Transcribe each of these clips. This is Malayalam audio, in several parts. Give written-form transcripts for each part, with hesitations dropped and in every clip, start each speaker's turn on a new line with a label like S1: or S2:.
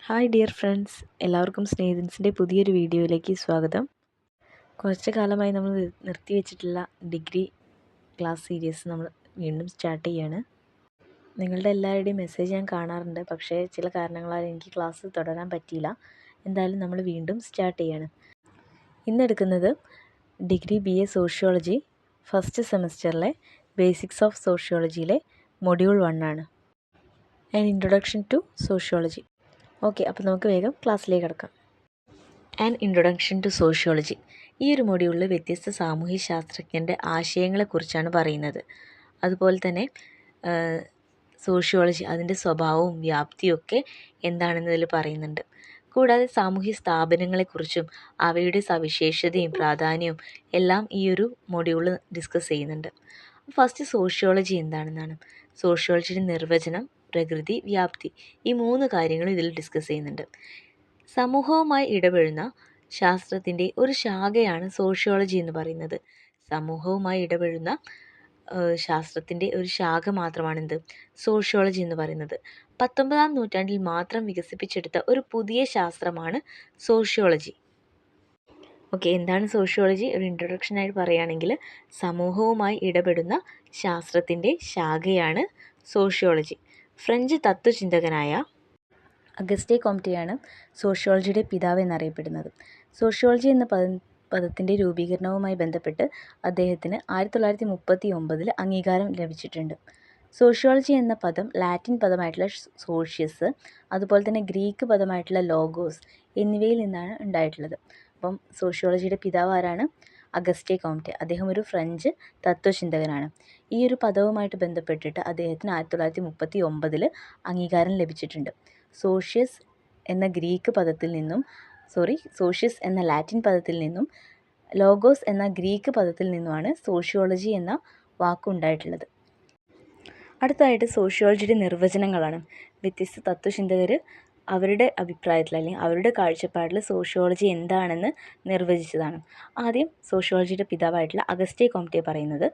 S1: ഹായ് ഡിയർ ഫ്രണ്ട്സ്, എല്ലാവർക്കും സ്നേഹിതൻസിൻ്റെ പുതിയൊരു വീഡിയോയിലേക്ക് സ്വാഗതം. കുറച്ച് കാലമായി നമ്മൾ നിർത്തിവെച്ചിട്ടുള്ള ഡിഗ്രി ക്ലാസ് സീരീസ് നമ്മൾ വീണ്ടും സ്റ്റാർട്ട് ചെയ്യാണ്. നിങ്ങളുടെ എല്ലാവരുടെയും മെസ്സേജ് ഞാൻ കാണാറുണ്ട്, പക്ഷേ ചില കാരണങ്ങളാൽ എനിക്ക് ക്ലാസ് തുടരാൻ പറ്റിയില്ല. എന്തായാലും നമ്മൾ വീണ്ടും സ്റ്റാർട്ട് ചെയ്യാണ്. ഇന്നെടുക്കുന്നത് ഡിഗ്രി BA സോഷ്യോളജി ഫസ്റ്റ് സെമസ്റ്ററിലെ ബേസിക്സ് ഓഫ് സോഷ്യോളജിയിലെ മൊഡ്യൂൾ 1 ആണ്. An introduction to sociology. Okay, അപ്പോൾ നമുക്ക് വേഗം ക്ലാസ്സിലേക്ക് കിടക്കാം. An introduction to sociology. ഈ ഒരു മൊഡ്യൂളിൽ വ്യത്യസ്ത സാമൂഹ്യ ശാസ്ത്രജ്ഞൻ്റെ ആശയങ്ങളെക്കുറിച്ചാണ് പറയുന്നത്. അതുപോലെ തന്നെ സോഷ്യോളജി അതിൻ്റെ സ്വഭാവവും വ്യാപ്തിയും ഒക്കെ എന്താണെന്നതിൽ പറയുന്നുണ്ട്. കൂടാതെ സാമൂഹ്യ സ്ഥാപനങ്ങളെക്കുറിച്ചും അവയുടെ സവിശേഷതയും പ്രാധാന്യവും എല്ലാം ഈ ഒരു മൊഡ്യൂളിൽ ഡിസ്കസ് ചെയ്യുന്നുണ്ട്. ഫസ്റ്റ് സോഷ്യോളജി എന്താണെന്നാണ്. സോഷ്യോളജിയുടെ നിർവചനം, പ്രകൃതി, വ്യാപ്തി, ഈ 3 കാര്യങ്ങൾ ഇതിൽ ഡിസ്കസ് ചെയ്യുന്നുണ്ട്. സമൂഹവുമായി ഇടപെടുന്ന ശാസ്ത്രത്തിൻ്റെ ഒരു ശാഖയാണ് സോഷ്യോളജി എന്ന് പറയുന്നത്. സമൂഹവുമായി ഇടപെടുന്ന ശാസ്ത്രത്തിൻ്റെ ഒരു ശാഖ മാത്രമാണെന്ത് സോഷ്യോളജി എന്ന് പറയുന്നത്. 19-ാം നൂറ്റാണ്ടിൽ മാത്രം വികസിപ്പിച്ചെടുത്ത ഒരു പുതിയ ശാസ്ത്രമാണ് സോഷ്യോളജി. ഓക്കെ, എന്താണ് സോഷ്യോളജി? ഒരു ഇൻട്രൊഡക്ഷനായിട്ട് പറയുകയാണെങ്കിൽ സമൂഹവുമായി ഇടപെടുന്ന ശാസ്ത്രത്തിൻ്റെ ശാഖയാണ് സോഷ്യോളജി. ഫ്രഞ്ച് തത്വചിന്തകനായ അഗസ്റ്റേ കോംറ്റെയാണ് സോഷ്യോളജിയുടെ പിതാവ് എന്നറിയപ്പെടുന്നത്. സോഷ്യോളജി എന്ന പദത്തിൻ്റെ രൂപീകരണവുമായി ബന്ധപ്പെട്ട് അദ്ദേഹത്തിന് 1939 അംഗീകാരം ലഭിച്ചിട്ടുണ്ട്. സോഷ്യോളജി എന്ന പദം ലാറ്റിൻ പദമായിട്ടുള്ള സോഷ്യസ്, അതുപോലെ തന്നെ ഗ്രീക്ക് പദമായിട്ടുള്ള ലോഗോസ് എന്നിവയിൽ നിന്നാണ് ഉണ്ടായിട്ടുള്ളത്. അപ്പം സോഷ്യോളജിയുടെ പിതാവ് ആരാണ്? August Comte. അദ്ദേഹം ഒരു ഫ്രഞ്ച് തത്വചിന്തകനാണ്. ഈ ഒരു പദവുമായിട്ട് ബന്ധപ്പെട്ടിട്ട് അദ്ദേഹത്തിന് 1939 അംഗീകാരം ലഭിച്ചിട്ടുണ്ട്. സോഷ്യസ് എന്ന ഗ്രീക്ക് പദത്തിൽ നിന്നും സോഷ്യസ് എന്ന ലാറ്റിൻ പദത്തിൽ നിന്നും ലോഗോസ് എന്ന ഗ്രീക്ക് പദത്തിൽ നിന്നുമാണ് സോഷ്യോളജി എന്ന വാക്കുണ്ടായിട്ടുള്ളത്. അടുത്തതായിട്ട് സോഷ്യോളജിയുടെ നിർവചനങ്ങളാണ്. വ്യത്യസ്ത തത്വചിന്തകർ അവരുടെ അഭിപ്രായത്തിൽ അല്ലെങ്കിൽ അവരുടെ കാഴ്ചപ്പാടിൽ സോഷ്യോളജി എന്താണെന്ന് നിർവചിച്ചതാണ്. ആദ്യം സോഷ്യോളജിയുടെ പിതാവായിട്ടുള്ള അഗസ്റ്റേ കോംറ്റെ പറയുന്നത്,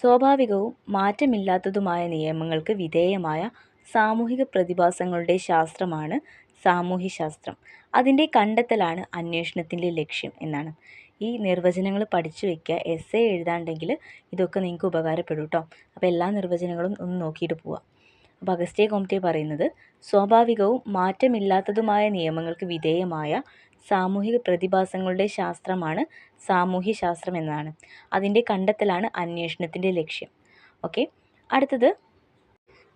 S1: സ്വാഭാവികവും മാറ്റമില്ലാത്തതുമായ നിയമങ്ങൾക്ക് വിധേയമായ സാമൂഹിക പ്രതിഭാസങ്ങളുടെ ശാസ്ത്രമാണ് സാമൂഹ്യശാസ്ത്രം. അതിൻ്റെ കണ്ടെത്തലാണ് അന്വേഷണത്തിൻ്റെ ലക്ഷ്യം എന്നാണ്. ഈ നിർവചനങ്ങൾ പഠിച്ചു വയ്ക്കുക. എസ്സേ എഴുതാണ്ടെങ്കിൽ ഇതൊക്കെ നിങ്ങൾക്ക് ഉപകാരപ്പെടും കേട്ടോ. അപ്പോൾ എല്ലാ നിർവചനങ്ങളും ഒന്ന് നോക്കിയിട്ട് പോവാം. അപ്പോൾ അഗസ്റ്റേ കോംറ്റെ പറയുന്നത്, സ്വാഭാവികവും മാറ്റമില്ലാത്തതുമായ നിയമങ്ങൾക്ക് വിധേയമായ സാമൂഹിക പ്രതിഭാസങ്ങളുടെ ശാസ്ത്രമാണ് സാമൂഹ്യശാസ്ത്രം എന്നാണ്. അതിൻ്റെ കണ്ടെത്തലാണ് അന്വേഷണത്തിൻ്റെ ലക്ഷ്യം. ഓക്കെ, അടുത്തത്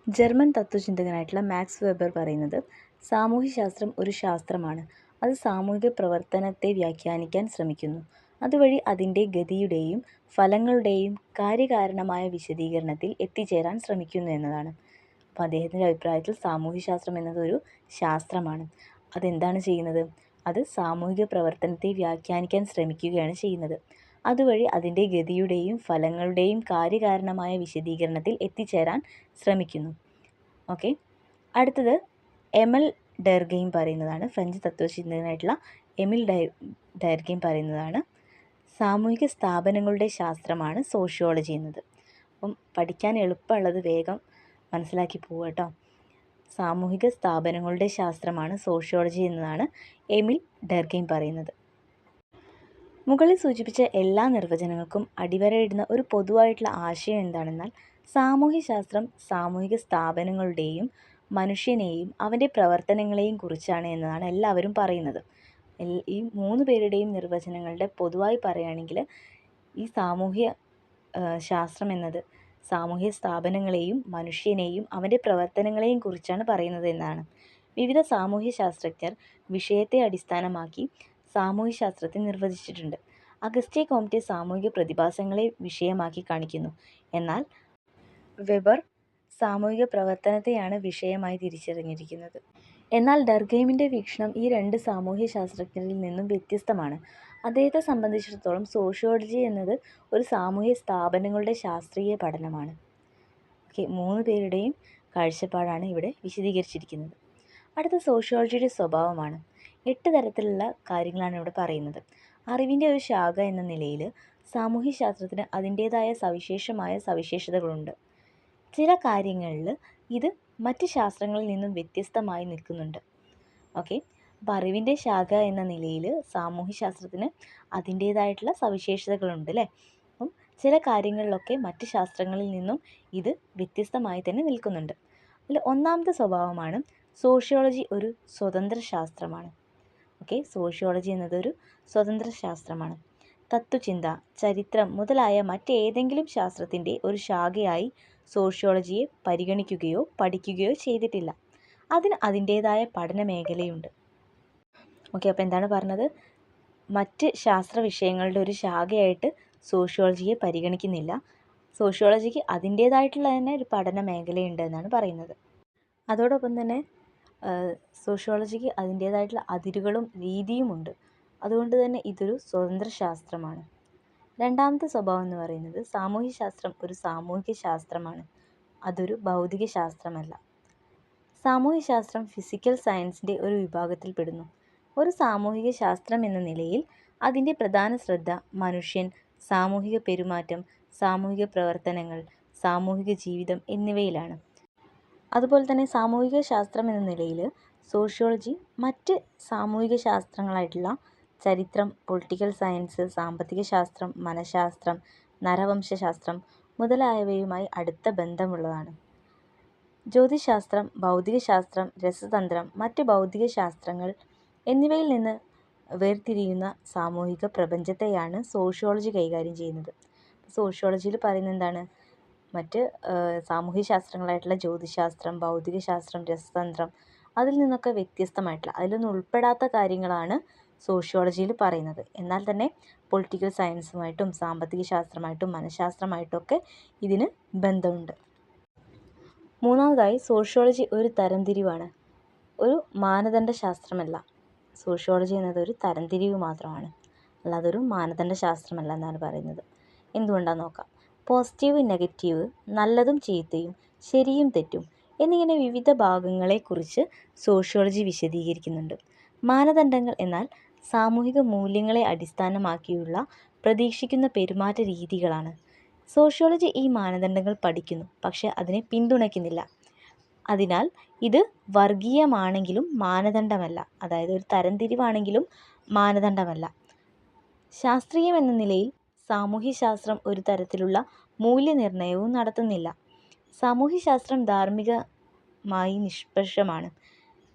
S1: ജർമ്മൻ തത്വചിന്തകനായിട്ടുള്ള മാക്സ് വെബർ പറയുന്നത്, സാമൂഹ്യശാസ്ത്രം ഒരു ശാസ്ത്രമാണ്. അത് സാമൂഹിക പ്രവർത്തനത്തെ വ്യാഖ്യാനിക്കാൻ ശ്രമിക്കുന്നു. അതുവഴി അതിൻ്റെ ഗതിയുടെയും ഫലങ്ങളുടെയും കാര്യകാരണമായ വിശദീകരണത്തിൽ എത്തിച്ചേരാൻ ശ്രമിക്കുന്നു എന്നതാണ്. അപ്പോൾ അദ്ദേഹത്തിൻ്റെ അഭിപ്രായത്തിൽ സാമൂഹ്യശാസ്ത്രം എന്നതൊരു ശാസ്ത്രമാണ്. അതെന്താണ് ചെയ്യുന്നത്? അത് സാമൂഹിക പ്രവർത്തനത്തെ വ്യാഖ്യാനിക്കാൻ ശ്രമിക്കുകയാണ് ചെയ്യുന്നത്. അതുവഴി അതിൻ്റെ ഗതിയുടെയും ഫലങ്ങളുടെയും കാര്യകാരണമായ വിശദീകരണത്തിൽ എത്തിച്ചേരാൻ ശ്രമിക്കുന്നു. ഓക്കെ, അടുത്തത് എമിൽ ഡെർഗെയിം പറയുന്നതാണ്. ഫ്രഞ്ച് തത്വചിന്തകനായിട്ടുള്ള എമിൽ ഡെർഗെയിം പറയുന്നതാണ്, സാമൂഹിക സ്ഥാപനങ്ങളുടെ ശാസ്ത്രമാണ് സോഷ്യോളജി എന്നത്. അപ്പം പഠിക്കാൻ എളുപ്പമുള്ളത് വേഗം മനസ്സിലാക്കി പോവുക കേട്ടോ. സാമൂഹിക സ്ഥാപനങ്ങളുടെ ശാസ്ത്രമാണ് സോഷ്യോളജി എന്നതാണ് എമിൽ ഡെർഗെയിം പറയുന്നത്. മുകളിൽ സൂചിപ്പിച്ച എല്ലാ നിർവചനങ്ങൾക്കും അടിവരയിടുന്ന ഒരു പൊതുവായിട്ടുള്ള ആശയം എന്താണെന്നാൽ, സാമൂഹ്യശാസ്ത്രം സാമൂഹിക സ്ഥാപനങ്ങളുടെയും മനുഷ്യനെയും അവൻ്റെ പ്രവർത്തനങ്ങളെയും കുറിച്ചാണ് എന്നതാണ് എല്ലാവരും പറയുന്നത്. ഈ 3 പേരുടെയും നിർവചനങ്ങളുടെ പൊതുവായി പറയുകയാണെങ്കിൽ ഈ സാമൂഹ്യ ശാസ്ത്രം എന്നത് സാമൂഹ്യ സ്ഥാപനങ്ങളെയും മനുഷ്യനെയും അവൻ്റെ പ്രവർത്തനങ്ങളെയും കുറിച്ചാണ് പറയുന്നത് എന്നാണ്. വിവിധ സാമൂഹ്യ ശാസ്ത്രജ്ഞർ വിഷയത്തെ അടിസ്ഥാനമാക്കി സാമൂഹ്യശാസ്ത്രത്തെ നിർവചിച്ചിട്ടുണ്ട്. അഗസ്റ്റേ കോംറ്റെ സാമൂഹിക പ്രതിഭാസങ്ങളെ വിഷയമാക്കി കാണിക്കുന്നു, എന്നാൽ വെബർ സാമൂഹിക പ്രവർത്തനത്തെയാണ് വിഷയമായി തിരിച്ചറിഞ്ഞിരിക്കുന്നത്. എന്നാൽ ഡെർഗെയിമിൻ്റെ വീക്ഷണം ഈ 2 സാമൂഹ്യ ശാസ്ത്രജ്ഞരിൽ നിന്നും വ്യത്യസ്തമാണ്. അദ്ദേഹത്തെ സംബന്ധിച്ചിടത്തോളം സോഷ്യോളജി എന്നത് ഒരു സാമൂഹ്യ സ്ഥാപനങ്ങളുടെ ശാസ്ത്രീയ പഠനമാണ്. ഓക്കെ, 3 പേരുടെയും കാഴ്ചപ്പാടാണ് ഇവിടെ വിശദീകരിച്ചിരിക്കുന്നത്. അടുത്ത സോഷ്യോളജിയുടെ സ്വഭാവമാണ്. 8 തരത്തിലുള്ള കാര്യങ്ങളാണ് ഇവിടെ പറയുന്നത്. അറിവിൻ്റെ ഒരു ശാഖ എന്ന നിലയിൽ സാമൂഹ്യശാസ്ത്രത്തിന് അതിൻ്റേതായ സവിശേഷതകളുണ്ട്. ചില കാര്യങ്ങളിൽ ഇത് മറ്റ് ശാസ്ത്രങ്ങളിൽ നിന്നും വ്യത്യസ്തമായി നിൽക്കുന്നുണ്ട്. ഓക്കെ, അപ്പോൾ അറിവിൻ്റെ ശാഖ എന്ന നിലയിൽ സാമൂഹ്യശാസ്ത്രത്തിന് അതിൻ്റേതായിട്ടുള്ള സവിശേഷതകളുണ്ട് അല്ലേ. അപ്പം ചില കാര്യങ്ങളിലൊക്കെ മറ്റ് ശാസ്ത്രങ്ങളിൽ നിന്നും ഇത് വ്യത്യസ്തമായി തന്നെ നിൽക്കുന്നുണ്ട്. അതിൽ ഒന്നാമത്തെ സ്വഭാവമാണ് സോഷ്യോളജി ഒരു സ്വതന്ത്ര ശാസ്ത്രമാണ്. ഓക്കെ, സോഷ്യോളജി എന്നതൊരു സ്വതന്ത്ര ശാസ്ത്രമാണ്. തത്വചിന്ത, ചരിത്രം മുതലായ മറ്റേതെങ്കിലും ശാസ്ത്രത്തിൻ്റെ ഒരു ശാഖയായി സോഷ്യോളജിയെ പരിഗണിക്കുകയോ പഠിക്കുകയോ ചെയ്തിട്ടില്ല. അതിന് അതിൻ്റേതായ പഠന മേഖലയുണ്ട്. ഓക്കെ, അപ്പോൾ എന്താണ് പറഞ്ഞത്? മറ്റ് ശാസ്ത്ര വിഷയങ്ങളുടെ ഒരു ശാഖയായിട്ട് സോഷ്യോളജിയെ പരിഗണിക്കുന്നില്ല. സോഷ്യോളജിക്ക് അതിൻ്റേതായിട്ടുള്ള തന്നെ ഒരു പഠന മേഖലയുണ്ട് എന്നാണ് പറയുന്നത്. അതോടൊപ്പം തന്നെ സോഷ്യോളജിക്ക് അതിൻ്റേതായിട്ടുള്ള അതിരുകളും രീതിയുമുണ്ട്. അതുകൊണ്ട് തന്നെ ഇതൊരു സ്വതന്ത്ര ശാസ്ത്രമാണ്. രണ്ടാമത്തെ സ്വഭാവം എന്ന് പറയുന്നത് സാമൂഹ്യശാസ്ത്രം ഒരു സാമൂഹിക ശാസ്ത്രമാണ്. അതൊരു ഭൗതിക ശാസ്ത്രമല്ല. സാമൂഹ്യശാസ്ത്രം ഫിസിക്കൽ സയൻസിൻ്റെ ഒരു വിഭാഗത്തിൽപ്പെടുന്നു. ഒരു സാമൂഹിക ശാസ്ത്രം എന്ന നിലയിൽ അതിൻ്റെ പ്രധാന ശ്രദ്ധ മനുഷ്യൻ, സാമൂഹിക പെരുമാറ്റം, സാമൂഹിക പ്രവർത്തനങ്ങൾ, സാമൂഹിക ജീവിതം എന്നിവയിലാണ്. അതുപോലെ തന്നെ സാമൂഹിക ശാസ്ത്രം എന്ന നിലയിൽ സോഷ്യോളജി മറ്റ് സാമൂഹിക ശാസ്ത്രങ്ങളായിട്ടുള്ള ചരിത്രം, പൊളിറ്റിക്കൽ സയൻസ്, സാമ്പത്തിക ശാസ്ത്രം, മനഃശാസ്ത്രം, നരവംശശാസ്ത്രം മുതലായവയുമായി അടുത്ത ബന്ധമുള്ളതാണ്. ജ്യോതിശാസ്ത്രം, ഭൗതികശാസ്ത്രം, രസതന്ത്രം, മറ്റ് ഭൗതിക ശാസ്ത്രങ്ങൾ എന്നിവയിൽ നിന്ന് വേർതിരിയുന്ന സാമൂഹിക പ്രപഞ്ചത്തെയാണ് സോഷ്യോളജി കൈകാര്യം ചെയ്യുന്നത്. സോഷ്യോളജിയിൽ പറയുന്നത് എന്താണ്? മറ്റ് സാമൂഹ്യ ശാസ്ത്രങ്ങളായിട്ടുള്ള ജ്യോതിശാസ്ത്രം, ഭൗതികശാസ്ത്രം, രസതന്ത്രം അതിൽ നിന്നൊക്കെ വ്യത്യസ്തമായിട്ടുള്ള, അതിലൊന്നും ഉൾപ്പെടാത്ത കാര്യങ്ങളാണ് സോഷ്യോളജിയിൽ പറയുന്നത്. എന്നാൽ തന്നെ പൊളിറ്റിക്കൽ സയൻസുമായിട്ടും സാമ്പത്തിക ശാസ്ത്രമായിട്ടും മനഃശാസ്ത്രമായിട്ടും ഒക്കെ ഇതിന് ബന്ധമുണ്ട്. മൂന്നാമതായി സോഷ്യോളജി ഒരു തരംതിരിവാണ്, ഒരു മാനദണ്ഡ ശാസ്ത്രമല്ല. സോഷ്യോളജി എന്നത് ഒരു തരംതിരിവ് മാത്രമാണ്, അല്ലാതെ ഒരു മാനദണ്ഡ ശാസ്ത്രമല്ല എന്നാണ് പറയുന്നത്. എന്തുകൊണ്ടാണെന്ന് നോക്കാം. പോസിറ്റീവ്, നെഗറ്റീവ്, നല്ലതും ചീത്തയും, ശരിയും തെറ്റും എന്നിങ്ങനെ വിവിധ ഭാഗങ്ങളെക്കുറിച്ച് സോഷ്യോളജി വിശദീകരിക്കുന്നുണ്ട്. മാനദണ്ഡങ്ങൾ എന്നാൽ സാമൂഹിക മൂല്യങ്ങളെ അടിസ്ഥാനമാക്കിയുള്ള പ്രതീക്ഷിക്കുന്ന പെരുമാറ്റ രീതികളാണ്. സോഷ്യോളജി ഈ മാനദണ്ഡങ്ങൾ പഠിക്കുന്നു, പക്ഷേ അതിനെ പിന്തുണയ്ക്കുന്നില്ല. അതിനാൽ ഇത് വർഗീയമാണെങ്കിലും മാനദണ്ഡമല്ല, അതായത് ഒരു തരംതിരിവാണെങ്കിലും മാനദണ്ഡമല്ല. ശാസ്ത്രീയം എന്ന നിലയിൽ സാമൂഹ്യശാസ്ത്രം ഒരു തരത്തിലുള്ള മൂല്യനിർണ്ണയവും നടത്തുന്നില്ല. സാമൂഹ്യശാസ്ത്രം ധാർമ്മികമായി നിഷ്പക്ഷമാണ്.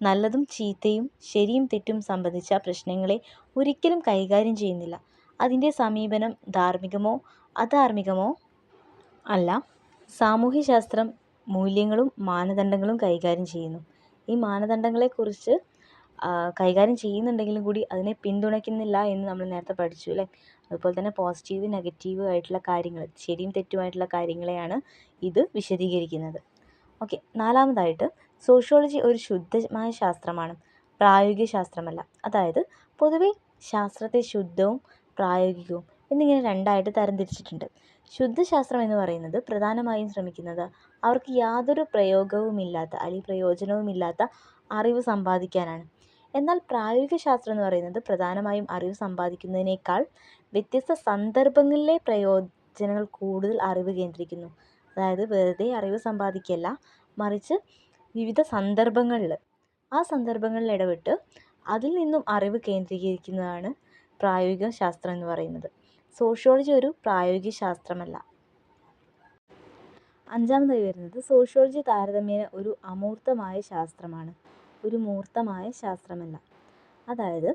S1: നല്ലതും ചീത്തയും ശരിയും തെറ്റും സംബന്ധിച്ച പ്രശ്നങ്ങളെ ഒരിക്കലും കൈകാര്യം ചെയ്യുന്നില്ല. അതിൻ്റെ സമീപനം ധാർമ്മികമോ അധാർമികമോ അല്ല. സാമൂഹ്യശാസ്ത്രം മൂല്യങ്ങളും മാനദണ്ഡങ്ങളും കൈകാര്യം ചെയ്യുന്നു. ഈ മാനദണ്ഡങ്ങളെക്കുറിച്ച് കൈകാര്യം ചെയ്യുന്നുണ്ടെങ്കിലും കൂടി അതിനെ പിന്തുണയ്ക്കുന്നില്ല എന്ന് നമ്മൾ നേരത്തെ പഠിച്ചു അല്ലേ. അതുപോലെ തന്നെ പോസിറ്റീവ്, നെഗറ്റീവ് ആയിട്ടുള്ള കാര്യങ്ങൾ, ശരിയും തെറ്റുമായിട്ടുള്ള കാര്യങ്ങളെയാണ് ഇത് വിശദീകരിക്കുന്നത്. ഓക്കെ, നാലാമതായിട്ട് സോഷ്യോളജി ഒരു ശുദ്ധമായ ശാസ്ത്രമാണ്, പ്രായോഗിക ശാസ്ത്രമല്ല. അതായത് പൊതുവെ ശാസ്ത്രത്തെ ശുദ്ധവും പ്രായോഗികവും എന്നിങ്ങനെ രണ്ടായിട്ട് തരംതിരിച്ചിട്ടുണ്ട്. ശുദ്ധശാസ്ത്രം എന്ന് പറയുന്നത് പ്രധാനമായും ശ്രമിക്കുന്നത് അവർക്ക് യാതൊരു പ്രയോഗവുമില്ലാത്ത അല്ലെങ്കിൽ പ്രയോജനവുമില്ലാത്ത അറിവ് സമ്പാദിക്കാനാണ്. എന്നാൽ പ്രായോഗിക ശാസ്ത്രം എന്ന് പറയുന്നത് പ്രധാനമായും അറിവ് സമ്പാദിക്കുന്നതിനേക്കാൾ വ്യത്യസ്ത സന്ദർഭങ്ങളിലെ പ്രയോജനങ്ങൾ കൂടുതൽ അറിവ് കേന്ദ്രീകരിക്കുന്നു. അതായത് വെറുതെ അറിവ് സമ്പാദിക്കുകയല്ല, മറിച്ച് വിവിധ സന്ദർഭങ്ങളിൽ ആ സന്ദർഭങ്ങളിൽ ഇടപെട്ട് അതിൽ നിന്നും അറിവ് കേന്ദ്രീകരിക്കുന്നതാണ് പ്രായോഗിക ശാസ്ത്രം എന്ന് പറയുന്നത്. സോഷ്യോളജി ഒരു പ്രായോഗിക ശാസ്ത്രമല്ല. അഞ്ചാമതായി വരുന്നത് സോഷ്യോളജി താരതമ്യേന ഒരു അമൂർത്തമായ ശാസ്ത്രമാണ്, ഒരു മൂർത്തമായ ശാസ്ത്രമല്ല. അതായത്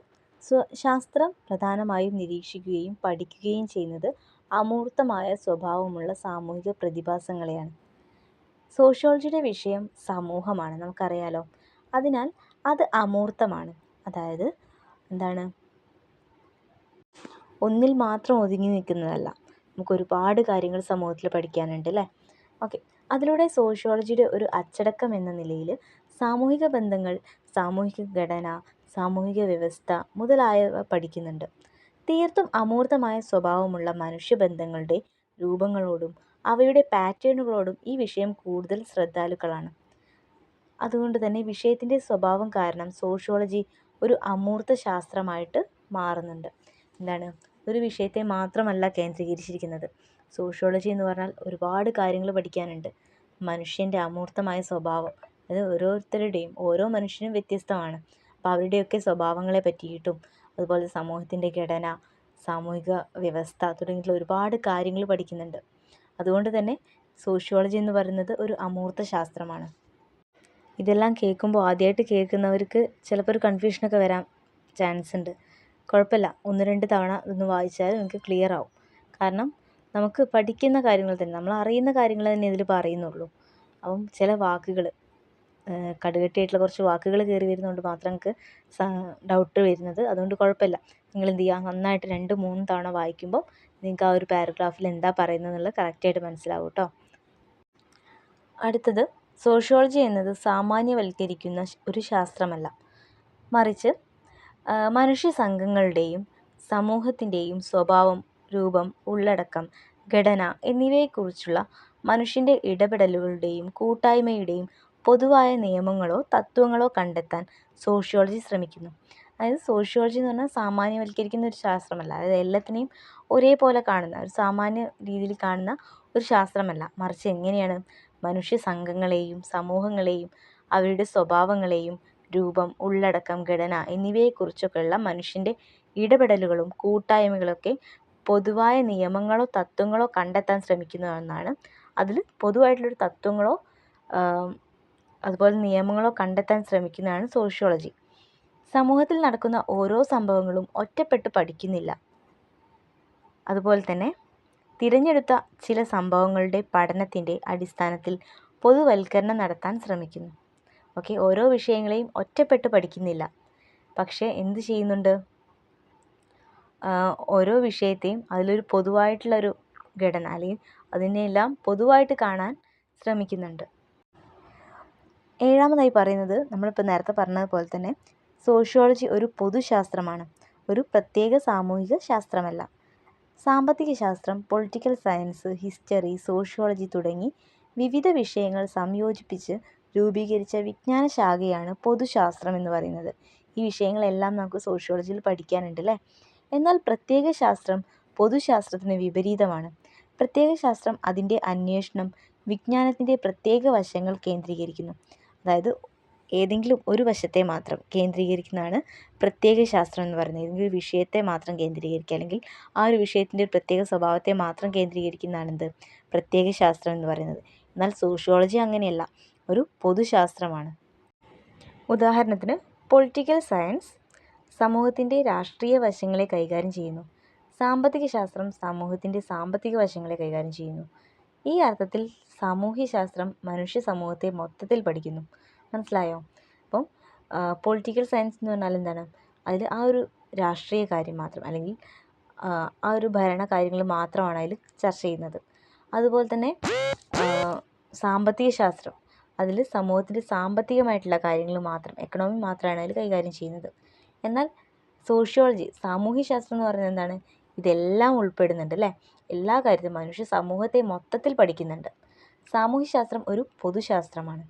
S1: ശാസ്ത്രം പ്രധാനമായും നിരീക്ഷിക്കുകയും പഠിക്കുകയും ചെയ്യുന്നത് അമൂർത്തമായ സ്വഭാവമുള്ള സാമൂഹിക പ്രതിഭാസങ്ങളെയാണ്. സോഷ്യോളജിയുടെ വിഷയം സമൂഹമാണ്, നമുക്കറിയാലോ. അതിനാൽ അത് അമൂർത്തമാണ്. അതായത് എന്താണ്, ഒന്നിൽ മാത്രം ഒതുങ്ങി നിൽക്കുന്നതല്ല. നമുക്ക് ഒരുപാട് കാര്യങ്ങൾ സമൂഹത്തിൽ പഠിക്കാനുണ്ട് അല്ലേ. ഓക്കെ, അതിലൂടെ സോഷ്യോളജിയുടെ ഒരു അച്ചടക്കം എന്ന നിലയിൽ സാമൂഹിക ബന്ധങ്ങൾ, സാമൂഹിക ഘടന, സാമൂഹിക വ്യവസ്ഥ മുതലായവ പഠിക്കുന്നുണ്ട്. തീർത്തും അമൂർത്തമായ സ്വഭാവമുള്ള മനുഷ്യബന്ധങ്ങളുടെ രൂപങ്ങളോടും അവയുടെ പാറ്റേണുകളോടും ഈ വിഷയം കൂടുതൽ ശ്രദ്ധാലുക്കളാണ്. അതുകൊണ്ട് തന്നെ വിഷയത്തിൻ്റെ സ്വഭാവം കാരണം സോഷ്യോളജി ഒരു അമൂർത്ത ശാസ്ത്രമായിട്ട് മാറുന്നുണ്ട്. എന്താണ്, ഒരു വിഷയത്തെ മാത്രമല്ല കേന്ദ്രീകരിച്ചിരിക്കുന്നത്. സോഷ്യോളജി എന്ന് പറഞ്ഞാൽ ഒരുപാട് കാര്യങ്ങൾ പഠിക്കാനുണ്ട്. മനുഷ്യൻ്റെ അമൂർത്തമായ സ്വഭാവം, അത് ഓരോരുത്തരുടെയും, ഓരോ മനുഷ്യനും വ്യത്യസ്തമാണ്. അപ്പോൾ അവരുടെയൊക്കെ സ്വഭാവങ്ങളെ പറ്റിയിട്ടും അതുപോലെ സമൂഹത്തിൻ്റെ ഘടന, സാമൂഹിക വ്യവസ്ഥ തുടങ്ങിയിട്ടുള്ള ഒരുപാട് കാര്യങ്ങൾ പഠിക്കുന്നുണ്ട്. അതുകൊണ്ട് തന്നെ സോഷ്യോളജി എന്ന് പറയുന്നത് ഒരു അമൂർത്ത ശാസ്ത്രമാണ്. ഇതെല്ലാം കേൾക്കുമ്പോൾ ആദ്യമായിട്ട് കേൾക്കുന്നവർക്ക് ചിലപ്പോൾ ഒരു കൺഫ്യൂഷനൊക്കെ വരാൻ ചാൻസ് ഉണ്ട്. കുഴപ്പമില്ല, 1-2 തവണ ഇതൊന്ന് വായിച്ചാൽ നിങ്ങൾക്ക് ക്ലിയർ ആവും. കാരണം നമുക്ക് പഠിക്കുന്ന കാര്യങ്ങൾ തന്നെ, നമ്മൾ അറിയുന്ന കാര്യങ്ങൾ തന്നെ ഇതിൽ പറയുന്നുള്ളൂ. അപ്പം ചില വാക്കുകൾ, കടുകട്ടിയായിട്ടുള്ള കുറച്ച് വാക്കുകൾ കയറി വരുന്നതുകൊണ്ട് മാത്രം നിങ്ങൾക്ക് ഡൗട്ട് വരുന്നത്. അതുകൊണ്ട് കുഴപ്പമില്ല, നിങ്ങൾ എന്ത് ചെയ്യുക, നന്നായിട്ട് 2-3 തവണ വായിക്കുമ്പോൾ നിങ്ങൾക്ക് ആ ഒരു പാരഗ്രാഫിൽ എന്താ പറയുന്നത് എന്നുള്ളത് കറക്റ്റായിട്ട് മനസ്സിലാവും കേട്ടോ. അടുത്തത്, സോഷ്യോളജി എന്നത് സാമാന്യവൽക്കരിക്കുന്ന ഒരു ശാസ്ത്രമല്ല, മറിച്ച് മനുഷ്യ സംഘങ്ങളുടെയും സമൂഹത്തിൻ്റെയും സ്വഭാവം, രൂപം, ഉള്ളടക്കം, ഘടന എന്നിവയെക്കുറിച്ചുള്ള മനുഷ്യൻ്റെ ഇടപെടലുകളുടെയും കൂട്ടായ്മയുടെയും പൊതുവായ നിയമങ്ങളോ തത്വങ്ങളോ കണ്ടെത്താൻ സോഷ്യോളജി ശ്രമിക്കുന്നു. അതായത് സോഷ്യോളജി എന്ന് പറഞ്ഞാൽ സാമാന്യവൽക്കരിക്കുന്ന ഒരു ശാസ്ത്രമല്ല, അതായത് എല്ലാത്തിനെയും ഒരേപോലെ കാണുന്ന, ഒരു സാമാന്യ രീതിയിൽ കാണുന്ന ഒരു ശാസ്ത്രമല്ല, മറിച്ച് എങ്ങനെയാണ് മനുഷ്യ സംഘങ്ങളെയും സമൂഹങ്ങളെയും അവരുടെ സ്വഭാവങ്ങളെയും രൂപം, ഉള്ളടക്കം, ഘടന എന്നിവയെക്കുറിച്ചൊക്കെയുള്ള മനുഷ്യൻ്റെ ഇടപെടലുകളും കൂട്ടായ്മകളൊക്കെ പൊതുവായ നിയമങ്ങളോ തത്വങ്ങളോ കണ്ടെത്താൻ ശ്രമിക്കുന്നതെന്നാണ്. അതിൽ പൊതുവായിട്ടുള്ളൊരു തത്വങ്ങളോ അതുപോലെ നിയമങ്ങളോ കണ്ടെത്താൻ ശ്രമിക്കുന്നതാണ് സോഷ്യോളജി. സമൂഹത്തിൽ നടക്കുന്ന ഓരോ സംഭവങ്ങളും ഒറ്റപ്പെട്ട് പഠിക്കുന്നില്ല. അതുപോലെ തന്നെ തിരഞ്ഞെടുത്ത ചില സംഭവങ്ങളുടെ പഠനത്തിൻ്റെ അടിസ്ഥാനത്തിൽ പൊതുവൽക്കരണം നടത്താൻ ശ്രമിക്കുന്നു. ഓക്കെ, ഓരോ വിഷയങ്ങളെയും ഒറ്റപ്പെട്ട് പഠിക്കുന്നില്ല, പക്ഷേ എന്ത് ചെയ്യുന്നുണ്ട്, ഓരോ വിഷയത്തെയും അതിലൊരു പൊതുവായിട്ടുള്ളൊരു ഘടന അല്ലെങ്കിൽ അതിനെല്ലാം പൊതുവായിട്ട് കാണാൻ ശ്രമിക്കുന്നുണ്ട്. 7ാമതായി പറയുന്നത്, നമ്മളിപ്പോൾ നേരത്തെ പറഞ്ഞതുപോലെ തന്നെ സോഷ്യോളജി ഒരു പൊതുശാസ്ത്രമാണ്, ഒരു പ്രത്യേക സാമൂഹിക ശാസ്ത്രമല്ല. സാമ്പത്തിക ശാസ്ത്രം, പൊളിറ്റിക്കൽ സയൻസ്, ഹിസ്റ്ററി, സോഷ്യോളജി തുടങ്ങി വിവിധ വിഷയങ്ങൾ സംയോജിപ്പിച്ച് രൂപീകരിച്ച വിജ്ഞാന ശാഖയാണ് പൊതുശാസ്ത്രം എന്ന് പറയുന്നത്. ഈ വിഷയങ്ങളെല്ലാം നമുക്ക് സോഷ്യോളജിയിൽ പഠിക്കാനുണ്ട് അല്ലേ. എന്നാൽ പ്രത്യേക ശാസ്ത്രം പൊതുശാസ്ത്രത്തിന് വിപരീതമാണ്. പ്രത്യേക ശാസ്ത്രം അതിൻ്റെ അന്വേഷണം വിജ്ഞാനത്തിൻ്റെ പ്രത്യേക വശങ്ങൾ കേന്ദ്രീകരിക്കുന്നു. അതായത് ഏതെങ്കിലും ഒരു വശത്തെ മാത്രം കേന്ദ്രീകരിക്കുന്നതാണ് പ്രത്യേക ശാസ്ത്രം എന്ന് പറയുന്നത്. ഏതെങ്കിലും ഒരു വിഷയത്തെ മാത്രം കേന്ദ്രീകരിക്കുക, അല്ലെങ്കിൽ ആ ഒരു വിഷയത്തിൻ്റെ ഒരു പ്രത്യേക സ്വഭാവത്തെ മാത്രം കേന്ദ്രീകരിക്കുന്നതാണ് എന്ത്, പ്രത്യേക ശാസ്ത്രം എന്ന് പറയുന്നത്. എന്നാൽ സോഷ്യോളജി അങ്ങനെയല്ല, ഒരു പൊതുശാസ്ത്രമാണ്. ഉദാഹരണത്തിന് പൊളിറ്റിക്കൽ സയൻസ് സമൂഹത്തിൻ്റെ രാഷ്ട്രീയ വശങ്ങളെ കൈകാര്യം ചെയ്യുന്നു. സാമ്പത്തിക ശാസ്ത്രം സമൂഹത്തിൻ്റെ സാമ്പത്തിക വശങ്ങളെ കൈകാര്യം ചെയ്യുന്നു. ഈ അർത്ഥത്തിൽ സാമൂഹ്യശാസ്ത്രം മനുഷ്യ സമൂഹത്തെ മൊത്തത്തിൽ പഠിക്കുന്നു. മനസ്സിലായോ? അപ്പം പൊളിറ്റിക്കൽ സയൻസ് എന്ന് പറഞ്ഞാൽ എന്താണ്, അതിൽ ആ ഒരു രാഷ്ട്രീയ കാര്യം മാത്രം, അല്ലെങ്കിൽ ആ ഒരു ഭരണ കാര്യങ്ങൾ മാത്രമാണ് അതിൽ ചർച്ച ചെയ്യുന്നത്. അതുപോലെ തന്നെ സാമ്പത്തിക ശാസ്ത്രം, അതിൽ സമൂഹത്തിൻ്റെ സാമ്പത്തികമായിട്ടുള്ള കാര്യങ്ങൾ മാത്രം, എക്കണോമി മാത്രമാണ് അതിൽ കൈകാര്യം ചെയ്യുന്നത്. എന്നാൽ സോഷ്യോളജി, സാമൂഹ്യശാസ്ത്രം എന്ന് പറയുന്നത് എന്താണ്, ഇതെല്ലാം ഉൾപ്പെടുന്നുണ്ട് അല്ലേ, എല്ലാ കാര്യത്തിലും മനുഷ്യ സമൂഹത്തെ മൊത്തത്തിൽ പഠിക്കുന്നുണ്ട്. സാമൂഹ്യശാസ്ത്രം ഒരു പൊതുശാസ്ത്രമാണ്.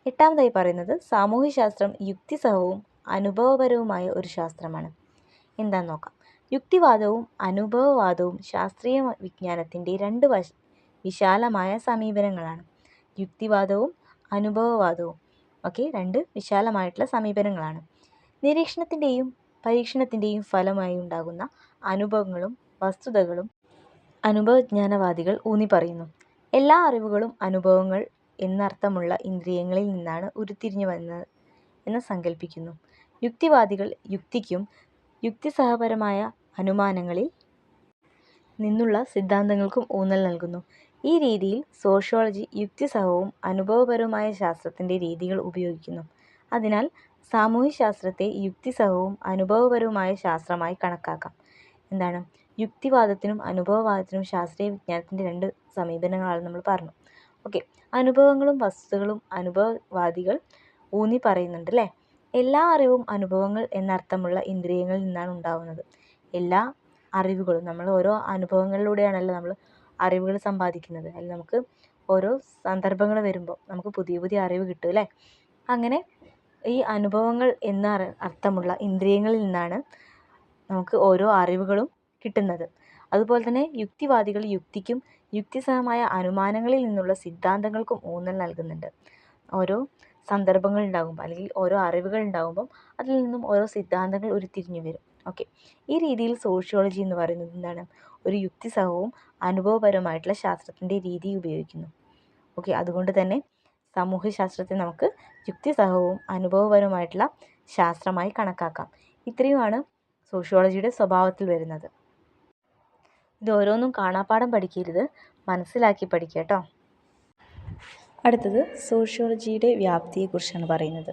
S1: 8ാമതായി പറയുന്നത്, സാമൂഹ്യശാസ്ത്രം യുക്തിസഹവും അനുഭവപരവുമായ ഒരു ശാസ്ത്രമാണ്. എന്താണെന്ന് നോക്കാം. യുക്തിവാദവും അനുഭവവാദവും ശാസ്ത്രീയ വിജ്ഞാനത്തിൻ്റെ രണ്ട് വിശാലമായ സമീപനങ്ങളാണ്. യുക്തിവാദവും അനുഭവവാദവും ഒക്കെ രണ്ട് വിശാലമായിട്ടുള്ള സമീപനങ്ങളാണ്. നിരീക്ഷണത്തിൻ്റെയും പരീക്ഷണത്തിൻ്റെയും ഫലമായി ഉണ്ടാകുന്ന അനുഭവങ്ങളും വസ്തുതകളും അനുഭവജ്ഞാനവാദികൾ ഊന്നി പറയുന്നു. എല്ലാ അറിവുകളും അനുഭവങ്ങൾ എന്നർത്ഥമുള്ള ഇന്ദ്രിയങ്ങളിൽ നിന്നാണ് ഉരുത്തിരിഞ്ഞു വന്നത് എന്ന് സങ്കല്പിക്കുന്നു. യുക്തിവാദികൾ യുക്തിക്കും യുക്തിസഹപരമായ അനുമാനങ്ങളിൽ നിന്നുള്ള സിദ്ധാന്തങ്ങൾക്കും ഊന്നൽ നൽകുന്നു. ഈ രീതിയിൽ സോഷ്യോളജി യുക്തിസഹവും അനുഭവപരവുമായ ശാസ്ത്രത്തിൻ്റെ രീതികൾ ഉപയോഗിക്കുന്നു. അതിനാൽ സാമൂഹ്യശാസ്ത്രത്തെ യുക്തിസഹവും അനുഭവപരവുമായ ശാസ്ത്രമായി കണക്കാക്കാം. എന്താണ്, യുക്തിവാദത്തിനും അനുഭവവാദത്തിനും ശാസ്ത്രീയ വിജ്ഞാനത്തിൻ്റെ രണ്ട് സമീപനങ്ങളാണ് നമ്മൾ പറഞ്ഞു. ഓക്കെ, അനുഭവങ്ങളും വസ്തുതകളും അനുഭവവാദികൾ ഊന്നി പറയുന്നുണ്ട് അല്ലേ. എല്ലാ അറിവും അനുഭവങ്ങൾ എന്നർത്ഥമുള്ള ഇന്ദ്രിയങ്ങളിൽ നിന്നാണ് ഉണ്ടാവുന്നത്. എല്ലാ അറിവുകളും, നമ്മൾ ഓരോ അനുഭവങ്ങളിലൂടെയാണല്ലോ നമ്മൾ അറിവുകൾ സമ്പാദിക്കുന്നത്. അതിൽ നമുക്ക് ഓരോ സന്ദർഭങ്ങൾ വരുമ്പോൾ നമുക്ക് പുതിയ പുതിയ അറിവ് കിട്ടും അല്ലേ. അങ്ങനെ ഈ അനുഭവങ്ങൾ എന്ന അർത്ഥമുള്ള ഇന്ദ്രിയങ്ങളിൽ നിന്നാണ് നമുക്ക് ഓരോ അറിവുകളും കിട്ടുന്നത്. അതുപോലെ തന്നെ യുക്തിവാദികൾ യുക്തിക്കും യുക്തിസഹമായ അനുമാനങ്ങളിൽ നിന്നുള്ള സിദ്ധാന്തങ്ങൾക്കും ഊന്നൽ നൽകുന്നുണ്ട്. ഓരോ സന്ദർഭങ്ങൾ ഉണ്ടാകുമ്പോൾ അല്ലെങ്കിൽ ഓരോ അറിവുകൾ ഉണ്ടാകുമ്പം അതിൽ നിന്നും ഓരോ സിദ്ധാന്തങ്ങൾ ഉരുത്തിരിഞ്ഞു വരും. ഓക്കെ, ഈ രീതിയിൽ സോഷ്യോളജി എന്ന് പറയുന്നത് എന്താണ്, ഒരു യുക്തിസഹവും അനുഭവപരമായിട്ടുള്ള ശാസ്ത്രത്തിൻ്റെ രീതി ഉപയോഗിക്കുന്നു. ഓക്കെ, അതുകൊണ്ട് തന്നെ സാമൂഹ്യശാസ്ത്രത്തെ നമുക്ക് യുക്തിസഹവും അനുഭവപരമായിട്ടുള്ള ശാസ്ത്രമായി കണക്കാക്കാം. ഇത്രയുമാണ് സോഷ്യോളജിയുടെ സ്വഭാവത്തിൽ വരുന്നത്. ഇത് ഓരോന്നും കാണാപ്പാഠം പഠിക്കരുത്, മനസ്സിലാക്കി പഠിക്കുക കേട്ടോ. അടുത്തത് സോഷ്യോളജിയുടെ വ്യാപ്തിയെക്കുറിച്ചാണ് പറയുന്നത്.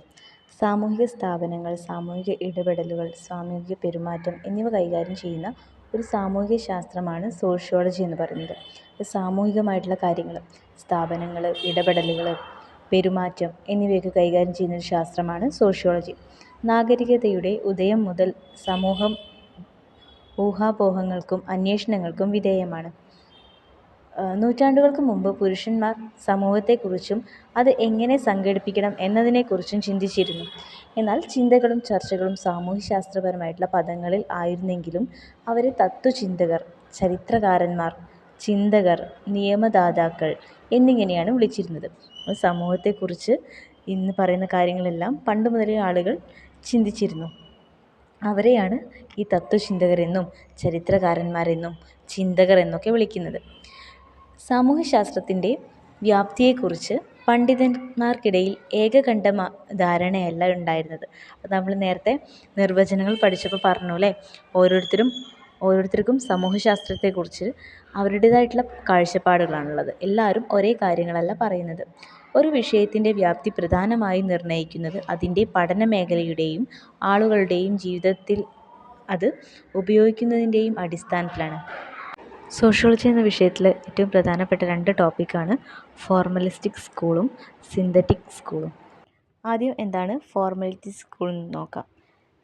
S1: സാമൂഹിക സ്ഥാപനങ്ങൾ, സാമൂഹിക ഇടപെടലുകൾ, സാമൂഹിക പെരുമാറ്റം എന്നിവ കൈകാര്യം ചെയ്യുന്ന ഒരു സാമൂഹിക ശാസ്ത്രമാണ് സോഷ്യോളജി എന്ന് പറയുന്നത്. സാമൂഹികമായിട്ടുള്ള കാര്യങ്ങൾ, സ്ഥാപനങ്ങൾ, ഇടപെടലുകൾ, പെരുമാറ്റം എന്നിവയൊക്കെ കൈകാര്യം ചെയ്യുന്ന ഒരു ശാസ്ത്രമാണ് സോഷ്യോളജി. നാഗരികതയുടെ ഉദയം മുതൽ സമൂഹം ഊഹാപോഹങ്ങൾക്കും അന്വേഷണങ്ങൾക്കും വിധേയമാണ്. നൂറ്റാണ്ടുകൾക്ക് മുമ്പ് പുരുഷന്മാർ സമൂഹത്തെക്കുറിച്ചും അത് എങ്ങനെ സംഘടിപ്പിക്കണം എന്നതിനെക്കുറിച്ചും ചിന്തിച്ചിരുന്നു. എന്നാൽ ചിന്തകളും ചർച്ചകളും സാമൂഹ്യശാസ്ത്രപരമായിട്ടുള്ള പദങ്ങളിൽ ആയിരുന്നെങ്കിലും അവരെ തത്വചിന്തകർ, ചരിത്രകാരന്മാർ, ചിന്തകർ, നിയമദാതാക്കൾ എന്നിങ്ങനെയാണ് വിളിച്ചിരുന്നത്. സമൂഹത്തെക്കുറിച്ച് ഇന്ന് പറയുന്ന കാര്യങ്ങളെല്ലാം പണ്ട് മുതലേ ആളുകൾ ചിന്തിച്ചിരുന്നു. അവരെയാണ് ഈ തത്വചിന്തകരെന്നും ചരിത്രകാരന്മാരെന്നും ചിന്തകർ എന്നൊക്കെ വിളിക്കുന്നത്. സാമൂഹ്യശാസ്ത്രത്തിൻ്റെ വ്യാപ്തിയെക്കുറിച്ച് പണ്ഡിതന്മാർക്കിടയിൽ ഏകകണ്ഠ ധാരണയല്ല ഉണ്ടായിരുന്നത്. അത് നമ്മൾ നേരത്തെ നിർവചനങ്ങൾ പഠിച്ചപ്പോൾ പറഞ്ഞു അല്ലേ, ഓരോരുത്തർക്കും സമൂഹശാസ്ത്രത്തെക്കുറിച്ച് അവരുടേതായിട്ടുള്ള കാഴ്ചപ്പാടുകളാണുള്ളത്. എല്ലാവരും ഒരേ കാര്യങ്ങളല്ല പറയുന്നത്. ഒരു വിഷയത്തിൻ്റെ വ്യാപ്തി പ്രധാനമായും നിർണ്ണയിക്കുന്നത് അതിൻ്റെ പഠന മേഖലയുടെയും ആളുകളുടെയും ജീവിതത്തിൽ അത് ഉപയോഗിക്കുന്നതിൻ്റെയും അടിസ്ഥാനത്തിലാണ്. സോഷ്യോളജി എന്ന വിഷയത്തിൽ ഏറ്റവും പ്രധാനപ്പെട്ട 2 ടോപ്പിക്കാണ് ഫോർമലിസ്റ്റിക് സ്കൂളും സിന്തറ്റിക് സ്കൂളും. ആദ്യം എന്താണ് ഫോർമലിറ്റി സ്കൂൾ എന്ന് നോക്കാം.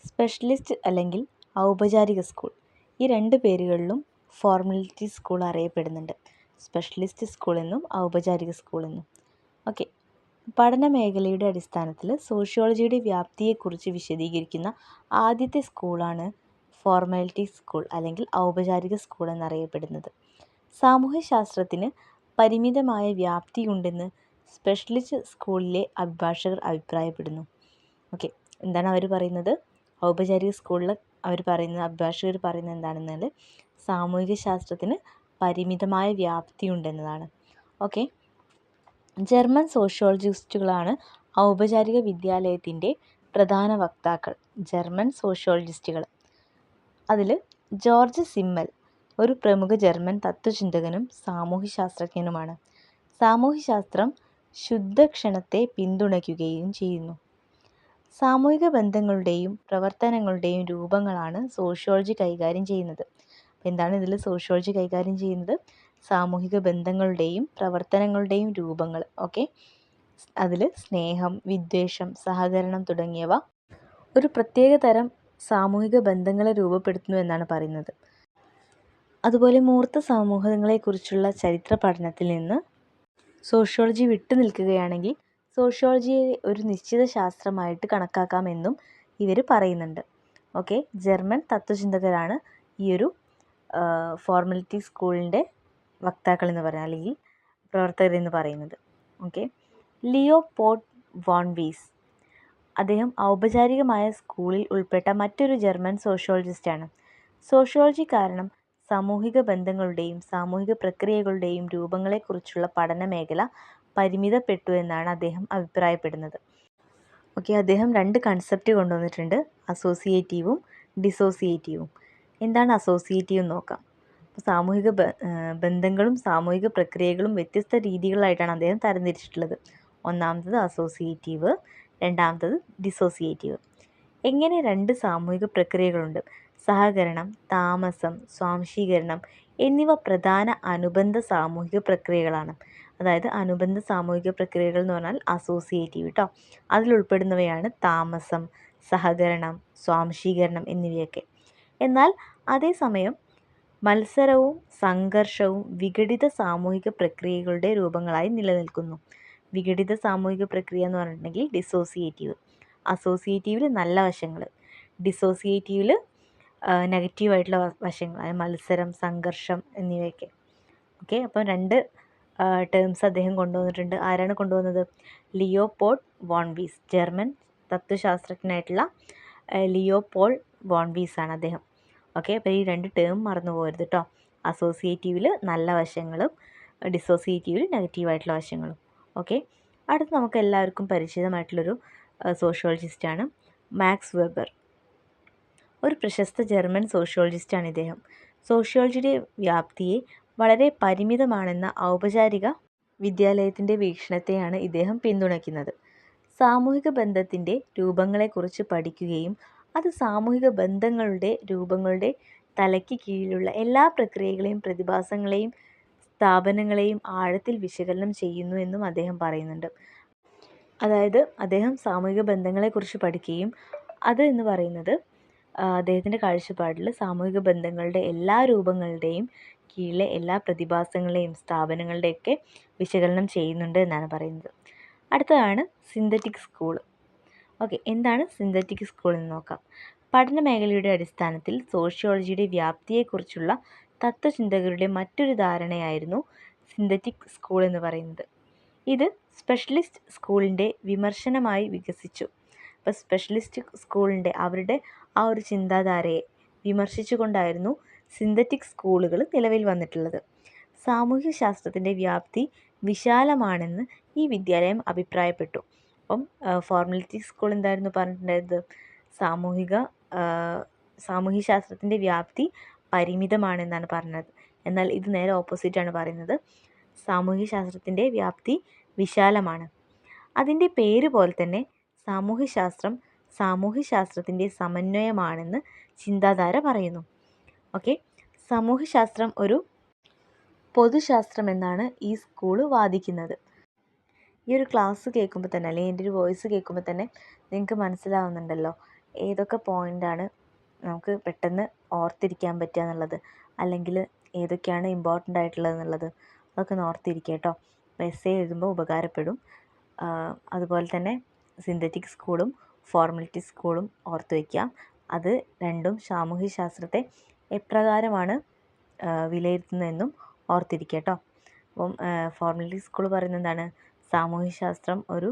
S1: സ്പെഷ്യലിസ്റ്റ് അല്ലെങ്കിൽ ഔപചാരിക സ്കൂൾ, ഈ 2 പേരുകളിലും ഫോർമലിറ്റി സ്കൂൾ അറിയപ്പെടുന്നുണ്ട്. സ്പെഷ്യലിസ്റ്റ് സ്കൂൾ എന്നും ഔപചാരിക സ്കൂൾ എന്നും. ഓക്കെ, പഠന മേഖലയുടെ അടിസ്ഥാനത്തിൽ സോഷ്യോളജിയുടെ വ്യാപ്തിയെക്കുറിച്ച് വിശദീകരിക്കുന്ന ആദ്യത്തെ സ്കൂളാണ് ഫോർമാലിറ്റി സ്കൂൾ അല്ലെങ്കിൽ ഔപചാരിക സ്കൂൾ എന്നറിയപ്പെടുന്നത്. സാമൂഹ്യശാസ്ത്രത്തിന് പരിമിതമായ വ്യാപ്തിയുണ്ടെന്ന് സ്പെഷ്യലിസ്റ്റ് സ്കൂളിലെ അഭിഭാഷകർ അഭിപ്രായപ്പെടുന്നു. ഓക്കെ, എന്താണ് അവർ പറയുന്നത്? ഔപചാരിക സ്കൂളിൽ അഭിഭാഷകർ പറയുന്നത് എന്താണെന്നാൽ സാമൂഹികശാസ്ത്രത്തിന് പരിമിതമായ വ്യാപ്തിയുണ്ടെന്നതാണ്. ഓക്കെ, ജർമ്മൻ സോഷ്യോളജിസ്റ്റുകളാണ് ഔപചാരിക വിദ്യാലയത്തിൻ്റെ പ്രധാന വക്താക്കൾ. ജർമ്മൻ സോഷ്യോളജിസ്റ്റുകൾ, അതിൽ ജോർജ് സിമ്മൽ ഒരു പ്രമുഖ ജർമ്മൻ തത്വചിന്തകനും സാമൂഹ്യശാസ്ത്രജ്ഞനുമാണ്. സാമൂഹ്യശാസ്ത്രം ശുദ്ധക്ഷണത്തെ പിന്തുണയ്ക്കുകയും ചെയ്യുന്നു. സാമൂഹിക ബന്ധങ്ങളുടെയും പ്രവർത്തനങ്ങളുടെയും രൂപങ്ങളാണ് സോഷ്യോളജി കൈകാര്യം ചെയ്യുന്നത്. എന്താണ് ഇതിൽ സോഷ്യോളജി കൈകാര്യം ചെയ്യുന്നത്? സാമൂഹിക ബന്ധങ്ങളുടെയും പ്രവർത്തനങ്ങളുടെയും രൂപങ്ങൾ. ഓക്കെ, അതിൽ സ്നേഹം, വിദ്വേഷം, സഹകരണം തുടങ്ങിയവ ഒരു പ്രത്യേക തരം സാമൂഹിക ബന്ധങ്ങളെ രൂപപ്പെടുത്തുന്നു എന്നാണ് പറയുന്നത്. അതുപോലെ മൂർത്ത സമൂഹങ്ങളെക്കുറിച്ചുള്ള ചരിത്ര പഠനത്തിൽ നിന്ന് സോഷ്യോളജി വിട്ടു നിൽക്കുകയാണെങ്കിൽ സോഷ്യോളജിയെ ഒരു നിശ്ചിത ശാസ്ത്രമായിട്ട് കണക്കാക്കാമെന്നും ഇവർ പറയുന്നുണ്ട്. ഓക്കെ, ജർമ്മൻ തത്വചിന്തകരാണ് ഈ ഒരു ഫോർമാലിറ്റി സ്കൂളിൻ്റെ വക്താക്കൾ എന്ന് പറയുന്നത്, അല്ലെങ്കിൽ പ്രവർത്തകരെന്ന് പറയുന്നത്. Okay, Leopold von Wiese, അദ്ദേഹം ഔപചാരികമായ സ്കൂളിൽ ഉൾപ്പെട്ട മറ്റൊരു ജർമ്മൻ സോഷ്യോളജിസ്റ്റാണ്. സോഷ്യോളജി കാരണം സാമൂഹിക ബന്ധങ്ങളുടെയും സാമൂഹിക പ്രക്രിയകളുടെയും രൂപങ്ങളെക്കുറിച്ചുള്ള പഠന മേഖല പരിമിതപ്പെട്ടു എന്നാണ് അദ്ദേഹം അഭിപ്രായപ്പെടുന്നത്. ഓക്കെ, അദ്ദേഹം 2 കൺസെപ്റ്റ് കൊണ്ടുവന്നിട്ടുണ്ട്, അസോസിയേറ്റീവും ഡിസോസിയേറ്റീവും. എന്താണ് അസോസിയേറ്റീവ് എന്ന് നോക്കാം. സാമൂഹിക ബന്ധങ്ങളും സാമൂഹിക പ്രക്രിയകളും വ്യത്യസ്ത രീതികളായിട്ടാണ് അദ്ദേഹം തരംതിരിച്ചിട്ടുള്ളത്. ഒന്നാമത്തത് അസോസിയേറ്റീവ്, രണ്ടാമത്തത് ഡിസോസിയേറ്റീവ്. എങ്ങനെ 2 സാമൂഹിക പ്രക്രിയകളുണ്ട്? സഹകരണം, താമസം, സ്വാംശീകരണം എന്നിവ പ്രധാന അനുബന്ധ സാമൂഹിക പ്രക്രിയകളാണ്. അതായത് അനുബന്ധ സാമൂഹിക പ്രക്രിയകൾ എന്ന് പറഞ്ഞാൽ അസോസിയേറ്റീവ് കേട്ടോ. അതിലുൾപ്പെടുന്നവയാണ് താമസം, സഹകരണം, സ്വാംശീകരണം എന്നിവയൊക്കെ. എന്നാൽ അതേസമയം മത്സരവും സംഘർഷവും വിഘടിത സാമൂഹിക പ്രക്രിയകളുടെ രൂപങ്ങളായി നിലനിൽക്കുന്നു. വിഘടിത സാമൂഹിക പ്രക്രിയ എന്ന് പറഞ്ഞിട്ടുണ്ടെങ്കിൽ ഡിസോസിയേറ്റീവ്. അസോസിയേറ്റീവിൽ നല്ല വശങ്ങൾ, ഡിസോസിയേറ്റീവിൽ നെഗറ്റീവായിട്ടുള്ള വശങ്ങൾ, അതായത് മത്സരം, സംഘർഷം എന്നിവയൊക്കെ. ഓക്കെ, അപ്പം 2 ടേംസ് അദ്ദേഹം കൊണ്ടുവന്നിട്ടുണ്ട്. ആരാണ് കൊണ്ടുവന്നത്? ലിയോപോൾഡ് വോൺവീസ്, ജർമ്മൻ തത്വശാസ്ത്രജ്ഞനായിട്ടുള്ള ലിയോപോൾഡ് വോൺവീസ് ആണ് അദ്ദേഹം. ഓക്കെ, അപ്പോൾ ഈ 2 ടേം മറന്നു പോകരുത് കേട്ടോ. അസോസിയേറ്റീവിൽ നല്ല വശങ്ങളും ഡിസോസിയേറ്റീവിൽ നെഗറ്റീവായിട്ടുള്ള വശങ്ങളും. ഓക്കെ, അടുത്ത് നമുക്ക് എല്ലാവർക്കും പരിചിതമായിട്ടുള്ളൊരു സോഷ്യോളജിസ്റ്റാണ് മാക്സ് വെബർ. ഒരു പ്രശസ്ത ജർമ്മൻ സോഷ്യോളജിസ്റ്റാണ് ഇദ്ദേഹം. സോഷ്യോളജിയുടെ വ്യാപ്തിയെ വളരെ പരിമിതമാണെന്ന ഔപചാരിക വിദ്യാലയത്തിൻ്റെ വീക്ഷണത്തെയാണ് ഇദ്ദേഹം പിന്തുണയ്ക്കുന്നത്. സാമൂഹിക ബന്ധത്തിൻ്റെ രൂപങ്ങളെക്കുറിച്ച് പഠിക്കുകയും അത് സാമൂഹിക ബന്ധങ്ങളുടെ രൂപങ്ങളുടെ തലയ്ക്ക് കീഴിലുള്ള എല്ലാ പ്രക്രിയകളെയും പ്രതിഭാസങ്ങളെയും സ്ഥാപനങ്ങളെയും ആഴത്തിൽ വിശകലനം ചെയ്യുന്നു എന്നും അദ്ദേഹം പറയുന്നുണ്ട്. അതായത് അദ്ദേഹം സാമൂഹിക ബന്ധങ്ങളെക്കുറിച്ച് പഠിക്കുകയും അത് എന്ന് പറയുന്നത് അദ്ദേഹത്തിൻ്റെ കാഴ്ചപ്പാടിൽ സാമൂഹിക ബന്ധങ്ങളുടെ എല്ലാ രൂപങ്ങളുടെയും കീഴിലെ എല്ലാ പ്രതിഭാസങ്ങളെയും സ്ഥാപനങ്ങളുടെയൊക്കെ വിശകലനം ചെയ്യുന്നുണ്ട് എന്നാണ് പറയുന്നത്. അടുത്തതാണ് സിന്തറ്റിക് സ്കൂൾ. ഓക്കെ, എന്താണ് സിന്തറ്റിക് സ്കൂൾ എന്ന് നോക്കാം. പഠന മേഖലയുടെ അടിസ്ഥാനത്തിൽ സോഷ്യോളജിയുടെ വ്യാപ്തിയെക്കുറിച്ചുള്ള തത്വചിന്തകരുടെ മറ്റൊരു ധാരണയായിരുന്നു സിന്തറ്റിക് സ്കൂൾ എന്ന് പറയുന്നത്. ഇത് സ്പെഷ്യലിസ്റ്റ് സ്കൂളിൻ്റെ വിമർശനമായി വികസിച്ചു. അപ്പോൾ സ്പെഷ്യലിസ്റ്റ് സ്കൂളിൻ്റെ അവരുടെ ആ ഒരു ചിന്താധാരയെ വിമർശിച്ചുകൊണ്ടായിരുന്നു സിന്തറ്റിക് സ്കൂളുകൾ നിലവിൽ വന്നിട്ടുള്ളത്. സാമൂഹ്യ ശാസ്ത്രത്തിൻ്റെ വ്യാപ്തി വിശാലമാണെന്ന് ഈ വിദ്യാലയം അഭിപ്രായപ്പെട്ടു. അപ്പം ഫോർമാലിറ്റി സ്കൂൾ എന്തായിരുന്നു പറഞ്ഞിട്ടുണ്ടായിരുന്നത്? സാമൂഹ്യ ശാസ്ത്രത്തിൻ്റെ വ്യാപ്തി പരിമിതമാണെന്നാണ് പറഞ്ഞത്. എന്നാൽ ഇത് നേരെ ഓപ്പോസിറ്റാണ് പറയുന്നത്. സാമൂഹ്യ ശാസ്ത്രത്തിൻ്റെ വ്യാപ്തി വിശാലമാണ്. അതിൻ്റെ പേര് പോലെ തന്നെ സാമൂഹ്യശാസ്ത്രത്തിൻ്റെ സമന്വയമാണെന്ന് ചിന്താധാര പറയുന്നു. ഓക്കെ, സാമൂഹ്യശാസ്ത്രം ഒരു പൊതുശാസ്ത്രമെന്നാണ് ഈ സ്കൂൾ വാദിക്കുന്നത്. ഈ ഒരു ക്ലാസ് കേൾക്കുമ്പോൾ തന്നെ, അല്ലെങ്കിൽ എൻ്റെ ഒരു വോയിസ് കേൾക്കുമ്പോൾ തന്നെ നിങ്ങൾക്ക് മനസ്സിലാവുന്നുണ്ടല്ലോ ഏതൊക്കെ പോയിൻ്റാണ് നമുക്ക് പെട്ടെന്ന് ഓർത്തിരിക്കാൻ പറ്റുക എന്നുള്ളത്, അല്ലെങ്കിൽ ഏതൊക്കെയാണ് ഇമ്പോർട്ടൻ്റ് ആയിട്ടുള്ളത് എന്നുള്ളത്. അതൊക്കെ ഒന്ന് ഓർത്തിരിക്കുക കേട്ടോ. എസ്സേ എഴുതുമ്പോൾ ഉപകാരപ്പെടും. അതുപോലെ തന്നെ സിന്തറ്റിക് സ്കൂളും ഫോർമാലിറ്റി സ്കൂളും ഓർത്ത് വയ്ക്കുക. അത് രണ്ടും സാമൂഹ്യശാസ്ത്രത്തെ എപ്രകാരമാണ് വിലയിരുത്തുന്നതെന്നും ഓർത്തിരിക്കുക കേട്ടോ. അപ്പം ഫോർമാലിറ്റി സ്കൂൾ പറയുന്നത് എന്താണ്? സാമൂഹ്യശാസ്ത്രം ഒരു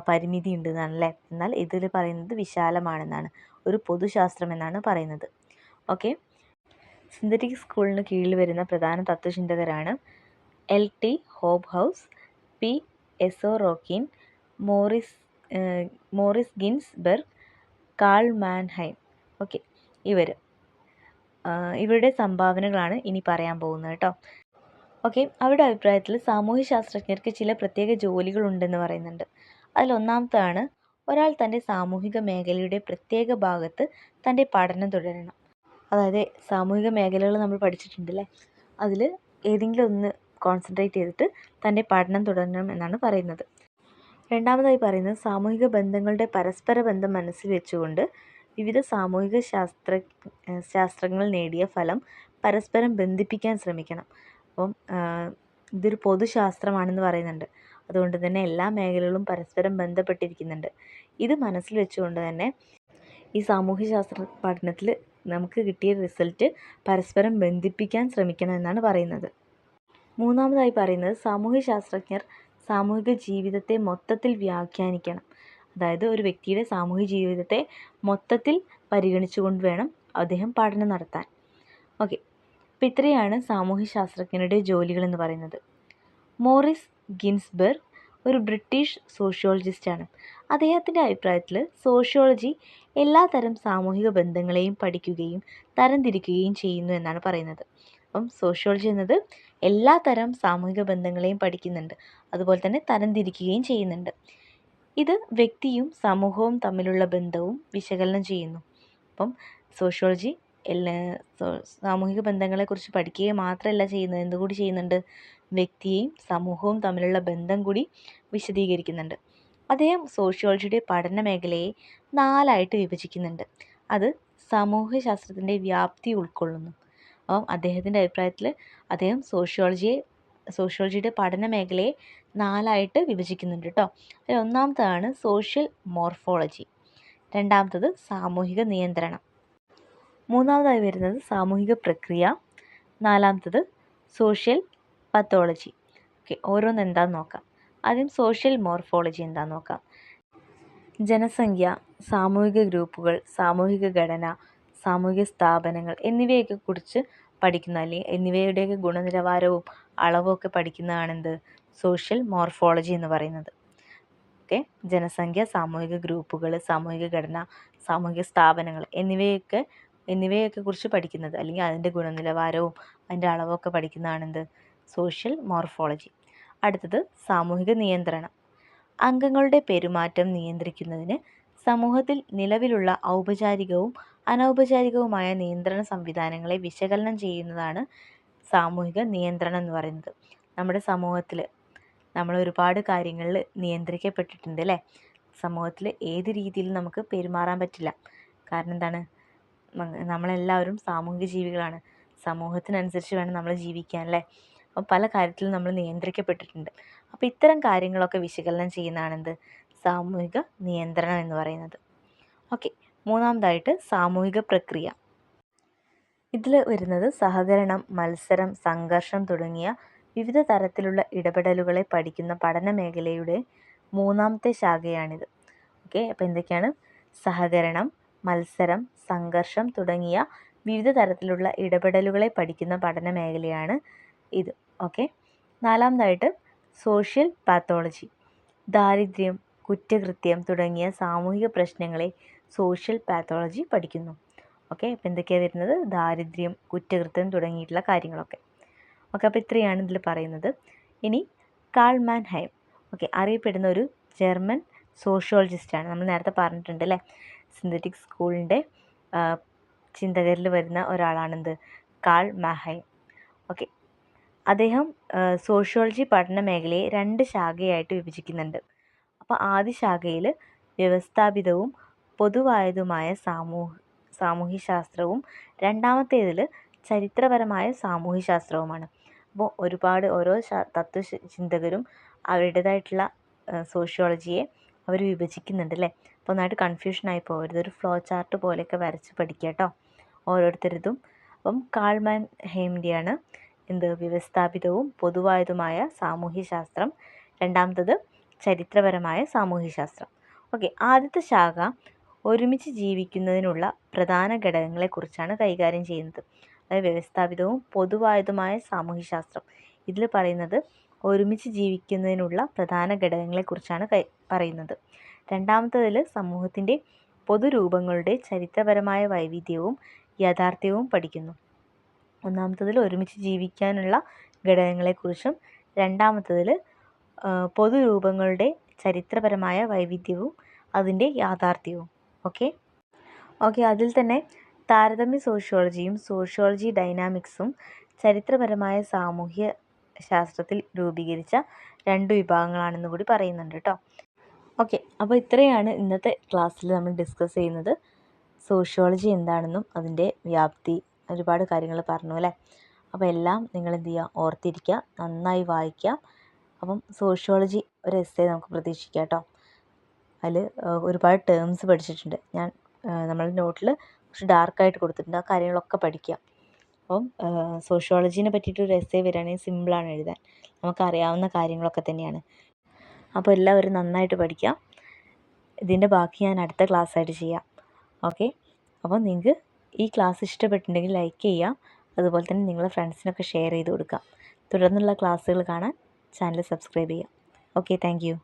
S1: പരിമിതി ഉണ്ട് എന്നാണല്ലേ. എന്നാൽ ഇതിൽ പറയുന്നത് വിശാലമാണെന്നാണ്, ഒരു പൊതുശാസ്ത്രം എന്നാണ് പറയുന്നത്. ഓക്കെ, സിന്തറ്റിക് സ്കൂളിന് കീഴിൽ വരുന്ന പ്രധാന തത്വചിന്തകരാണ് L.T. Hobhouse, P. എസോറോക്കിൻ, Morris Ginsberg, Karl Mannheim. Okay, ഇവരുടെ സംഭാവനകളാണ് ഇനി പറയാൻ പോകുന്നത് കേട്ടോ. ഓക്കെ, അവരുടെ അഭിപ്രായത്തിൽ സാമൂഹ്യശാസ്ത്രജ്ഞർക്ക് ചില പ്രത്യേക ജോലികളുണ്ടെന്ന് പറയുന്നുണ്ട്. അതിലൊന്നാമത്താണ് ഒരാൾ തൻ്റെ സാമൂഹിക മേഖലയുടെ പ്രത്യേക ഭാഗത്ത് തൻ്റെ പഠനം തുടരണം. അതായത് സാമൂഹിക മേഖലകൾ നമ്മൾ പഠിച്ചിട്ടുണ്ടല്ലേ, അതിൽ ഏതെങ്കിലും ഒന്ന് കോൺസെൻട്രേറ്റ് ചെയ്തിട്ട് തൻ്റെ പഠനം തുടരണം എന്നാണ് പറയുന്നത്. രണ്ടാമതായി പറയുന്നത് സാമൂഹിക ബന്ധങ്ങളുടെ പരസ്പര ബന്ധം മനസ്സിൽ വെച്ചുകൊണ്ട് വിവിധ സാമൂഹിക ശാസ്ത്രങ്ങൾ നേടിയ ഫലം പരസ്പരം ബന്ധിപ്പിക്കാൻ ശ്രമിക്കണം. അപ്പം ഇതൊരു പൊതുശാസ്ത്രമാണെന്ന് പറയുന്നുണ്ട്. അതുകൊണ്ട് തന്നെ എല്ലാ മേഖലകളും പരസ്പരം ബന്ധപ്പെട്ടിരിക്കുന്നുണ്ട്. ഇത് മനസ്സിൽ വെച്ചുകൊണ്ട് തന്നെ ഈ സാമൂഹ്യശാസ്ത്ര പഠനത്തിൽ നമുക്ക് കിട്ടിയ റിസൾട്ട് പരസ്പരം ബന്ധിപ്പിക്കാൻ ശ്രമിക്കണം എന്നാണ് പറയുന്നത്. മൂന്നാമതായി പറയുന്നത് സാമൂഹ്യശാസ്ത്രജ്ഞർ സാമൂഹിക ജീവിതത്തെ മൊത്തത്തിൽ വ്യാഖ്യാനിക്കണം. അതായത് ഒരു വ്യക്തിയുടെ സാമൂഹിക ജീവിതത്തെ മൊത്തത്തിൽ പരിഗണിച്ചുകൊണ്ട് വേണം അദ്ദേഹം പഠനം നടത്താൻ. ഓക്കെ, അപ്പോൾ ഇത്രയാണ് സാമൂഹ്യശാസ്ത്രജ്ഞരുടെ ജോലികളെന്ന് പറയുന്നത്. മോറിസ് ഗിൻസ്ബർഗ് ഒരു ബ്രിട്ടീഷ് സോഷ്യോളജിസ്റ്റാണ്. അദ്ദേഹത്തിൻ്റെ അഭിപ്രായത്തിൽ സോഷ്യോളജി എല്ലാ തരം സാമൂഹിക ബന്ധങ്ങളെയും പഠിക്കുകയും തരംതിരിക്കുകയും ചെയ്യുന്നു എന്നാണ് പറയുന്നത്. അപ്പം സോഷ്യോളജി എന്നത് എല്ലാ തരം സാമൂഹിക ബന്ധങ്ങളെയും പഠിക്കുന്നുണ്ട്, അതുപോലെ തന്നെ തരംതിരിക്കുകയും ചെയ്യുന്നുണ്ട്. ഇത് വ്യക്തിയും സമൂഹവും തമ്മിലുള്ള ബന്ധവും വിശകലനം ചെയ്യുന്നു. അപ്പം സോഷ്യോളജി സാമൂഹിക ബന്ധങ്ങളെക്കുറിച്ച് പഠിക്കുക മാത്രമല്ല ചെയ്യുന്നത്, എന്തുകൂടി ചെയ്യുന്നുണ്ട്? വ്യക്തിയെയും സമൂഹവും തമ്മിലുള്ള ബന്ധം കൂടി വിശദീകരിക്കുന്നുണ്ട്. അദ്ദേഹം സോഷ്യോളജിയുടെ പഠന മേഖലയെ 4ആയിട്ട് വിഭജിക്കുന്നുണ്ട്. അത് സാമൂഹ്യശാസ്ത്രത്തിൻ്റെ വ്യാപ്തി ഉൾക്കൊള്ളുന്നു. അപ്പം അദ്ദേഹത്തിൻ്റെ അഭിപ്രായത്തിൽ അദ്ദേഹം സോഷ്യോളജിയുടെ പഠന മേഖലയെ 4ആയിട്ട് വിഭജിക്കുന്നുണ്ട് കേട്ടോ. അതിൽ ഒന്നാമത്തതാണ് സോഷ്യൽ മോർഫോളജി, രണ്ടാമത്തത് സാമൂഹിക നിയന്ത്രണം, മൂന്നാമതായി വരുന്നത് സാമൂഹിക പ്രക്രിയ, നാലാമത്തത് സോഷ്യൽ പത്തോളജി. ഓക്കെ, ഓരോന്ന് എന്താണെന്ന് നോക്കാം. ആദ്യം സോഷ്യൽ മോർഫോളജി എന്താണെന്ന് നോക്കാം. ജനസംഖ്യ, സാമൂഹിക ഗ്രൂപ്പുകൾ, സാമൂഹിക ഘടന, സാമൂഹിക സ്ഥാപനങ്ങൾ എന്നിവയൊക്കെ കുറിച്ച് പഠിക്കുന്ന, അല്ലെങ്കിൽ എന്നിവയുടെയൊക്കെ ഗുണനിലവാരവും അളവും ഒക്കെ പഠിക്കുന്നതാണെന്ത് സോഷ്യൽ മോർഫോളജി എന്ന് പറയുന്നത്. ഓക്കെ, ജനസംഖ്യ, സാമൂഹിക ഗ്രൂപ്പുകൾ, സാമൂഹിക ഘടന, സാമൂഹിക സ്ഥാപനങ്ങൾ എന്നിവയൊക്കെ കുറിച്ച് പഠിക്കുന്നത്, അല്ലെങ്കിൽ അതിൻ്റെ ഗുണനിലവാരവും അതിൻ്റെ അളവൊക്കെ പഠിക്കുന്നതാണെന്ത് സോഷ്യൽ മോർഫോളജി. അടുത്തത് സാമൂഹിക നിയന്ത്രണം. അംഗങ്ങളുടെ പെരുമാറ്റം നിയന്ത്രിക്കുന്നതിന് സമൂഹത്തിൽ നിലവിലുള്ള ഔപചാരികവും അനൗപചാരികവുമായ നിയന്ത്രണ സംവിധാനങ്ങളെ വിശകലനം ചെയ്യുന്നതാണ് സാമൂഹിക നിയന്ത്രണം എന്ന് പറയുന്നത്. നമ്മുടെ സമൂഹത്തിൽ നമ്മൾ ഒരുപാട് കാര്യങ്ങളിൽ നിയന്ത്രിക്കപ്പെട്ടിട്ടുണ്ട് അല്ലേ. സമൂഹത്തിൽ ഏത് രീതിയിൽ നമുക്ക് പെരുമാറാൻ പറ്റില്ല. കാരണം എന്താണ്, നമ്മളെല്ലാവരും സാമൂഹിക ജീവികളാണ്. സമൂഹത്തിനനുസരിച്ച് വേണം നമ്മൾ ജീവിക്കാൻ അല്ലേ. അപ്പം പല കാര്യത്തിലും നമ്മൾ നിയന്ത്രിക്കപ്പെട്ടിട്ടുണ്ട്. അപ്പോൾ ഇത്തരം കാര്യങ്ങളൊക്കെ വിശകലനം ചെയ്യുന്നതാണെന്ത് സാമൂഹിക നിയന്ത്രണം എന്ന് പറയുന്നത്. ഓക്കെ, മൂന്നാമതായിട്ട് സാമൂഹിക പ്രക്രിയ. ഇതിൽ വരുന്നത് സഹകരണം, മത്സരം, സംഘർഷം തുടങ്ങിയ വിവിധ തരത്തിലുള്ള ഇടപെടലുകളെ പഠിക്കുന്ന പഠന മേഖലയുടെ മൂന്നാമത്തെ ശാഖയാണിത്. ഓക്കെ, അപ്പോൾ എന്തൊക്കെയാണ്? സഹകരണം, മത്സരം, സംഘർഷം തുടങ്ങിയ വിവിധ തരത്തിലുള്ള ഇടപെടലുകളെ പഠിക്കുന്ന പഠന മേഖലയാണ് ഇത്. ഓക്കെ, നാലാമതായിട്ട് സോഷ്യൽ പാത്തോളജി. ദാരിദ്ര്യം, കുറ്റകൃത്യം തുടങ്ങിയ സാമൂഹിക പ്രശ്നങ്ങളെ സോഷ്യൽ പാത്തോളജി പഠിക്കുന്നു. ഓക്കെ, അപ്പോൾ എന്തൊക്കെയാണ് വരുന്നത്? ദാരിദ്ര്യം, കുറ്റകൃത്യം തുടങ്ങിയിട്ടുള്ള കാര്യങ്ങളൊക്കെ. ഓക്കെ, അപ്പോൾ ഇത്രയാണ് ഇതിൽ പറയുന്നത്. ഇനി കാൾ മാൻഹൈം, ഓക്കെ, അറിയപ്പെടുന്ന ഒരു ജർമ്മൻ സോഷ്യോളജിസ്റ്റാണ്. നമ്മൾ നേരത്തെ പറഞ്ഞിട്ടുണ്ട് അല്ലേ, സിന്തറ്റിക് സ്കൂളിൻ്റെ ചിന്തകരിൽ വരുന്ന ഒരാളാണെന്ത് കാൾ മാൻഹൈം. ഓക്കെ, അദ്ദേഹം സോഷ്യോളജി പഠന മേഖലയെ 2 ശാഖയായിട്ട് വിഭജിക്കുന്നുണ്ട്. അപ്പോൾ ആദ്യ ശാഖയിൽ വ്യവസ്ഥാപിതവും പൊതുവായതുമായ സാമൂഹ്യശാസ്ത്രവും രണ്ടാമത്തേതിൽ ചരിത്രപരമായ സാമൂഹ്യശാസ്ത്രവുമാണ്. അപ്പോൾ ഓരോ തത്വചിന്തകരും അവരുടേതായിട്ടുള്ള സോഷ്യോളജിയെ അവർ വിഭജിക്കുന്നുണ്ട് അല്ലേ. അപ്പോൾ ഒന്നായിട്ട് കൺഫ്യൂഷനായി പോകരുത്. ഒരു ഫ്ലോ ചാർട്ട് പോലെയൊക്കെ വരച്ച് പഠിക്കുക കേട്ടോ ഓരോരുത്തരുതും. അപ്പം കാൾമാൻ ഹെയിമിൻ്റെയാണ് വ്യവസ്ഥാപിതവും പൊതുവായതുമായ സാമൂഹ്യശാസ്ത്രം, രണ്ടാമത്തത് ചരിത്രപരമായ സാമൂഹ്യശാസ്ത്രം. ഓക്കെ, ആദ്യത്തെ ശാഖ ഒരുമിച്ച് ജീവിക്കുന്നതിനുള്ള പ്രധാന ഘടകങ്ങളെക്കുറിച്ചാണ് കൈകാര്യം ചെയ്യുന്നത്. അതായത് വ്യവസ്ഥാപിതവും പൊതുവായതുമായ സാമൂഹ്യശാസ്ത്രം. ഇതിൽ പറയുന്നത് ഒരുമിച്ച് ജീവിക്കുന്നതിനുള്ള പ്രധാന ഘടകങ്ങളെക്കുറിച്ചാണ് പറയുന്നത്. രണ്ടാമത്തതിൽ സമൂഹത്തിൻ്റെ പൊതുരൂപങ്ങളുടെ ചരിത്രപരമായ വൈവിധ്യവും യാഥാർത്ഥ്യവും പഠിക്കുന്നു. ഒന്നാമത്തതിൽ ഒരുമിച്ച് ജീവിക്കാനുള്ള ഘടകങ്ങളെക്കുറിച്ചും രണ്ടാമത്തതിൽ പൊതുരൂപങ്ങളുടെ ചരിത്രപരമായ വൈവിധ്യവും അതിൻ്റെ യാഥാർത്ഥ്യവും. ഓക്കെ, അതിൽ തന്നെ താരതമ്യ സോഷ്യോളജിയും സോഷ്യോളജി ഡൈനാമിക്സും ചരിത്രപരമായ സാമൂഹ്യ ശാസ്ത്രത്തിൽ രൂപീകരിച്ച 2 വിഭാഗങ്ങളാണെന്ന് കൂടി പറയുന്നുണ്ട് കേട്ടോ. ഓക്കെ, അപ്പോൾ ഇത്രയാണ് ഇന്നത്തെ ക്ലാസ്സിൽ നമ്മൾ ഡിസ്കസ് ചെയ്യുന്നത്. സോഷ്യോളജി എന്താണെന്നും അതിൻ്റെ വ്യാപ്തി, ഒരുപാട് കാര്യങ്ങൾ പറഞ്ഞു അല്ലേ. അപ്പോൾ എല്ലാം നിങ്ങൾ എന്ത് ചെയ്യുക, ഓർത്തിരിക്കുക, നന്നായി വായിക്കുക. അപ്പം സോഷ്യോളജി ഒരു എസ്സേ നമുക്ക് പ്രതീക്ഷിക്കാം കേട്ടോ. അതിൽ ഒരുപാട് ടേംസ് പഠിച്ചിട്ടുണ്ട് ഞാൻ. നമ്മളുടെ നോട്ടിൽ കുറച്ച് ഡാർക്കായിട്ട് കൊടുത്തിട്ടുണ്ട്. ആ കാര്യങ്ങളൊക്കെ പഠിക്കുക. അപ്പം സോഷ്യോളജീനെ പറ്റിയിട്ടൊരു എസ്സേ വരികയാണെങ്കിൽ സിമ്പിളാണ് എഴുതാൻ. നമുക്കറിയാവുന്ന കാര്യങ്ങളൊക്കെ തന്നെയാണ്. അപ്പോൾ എല്ലാവരും നന്നായിട്ട് പഠിക്കുക. ഇതിൻ്റെ ബാക്കി ഞാൻ അടുത്ത ക്ലാസ്സായിട്ട് ചെയ്യാം. ഓക്കെ, അപ്പോൾ നിങ്ങൾക്ക് ഈ ക്ലാസ് ഇഷ്ടപ്പെട്ടിട്ടുണ്ടെങ്കിൽ ലൈക്ക് ചെയ്യുക. അതുപോലെ തന്നെ നിങ്ങളുടെ ഫ്രണ്ട്സിനൊക്കെ ഷെയർ ചെയ്ത് കൊടുക്കുക. തുടർന്നുള്ള ക്ലാസ്സുകൾ കാണാൻ ചാനൽ സബ്സ്ക്രൈബ് ചെയ്യുക. Okay, thank you.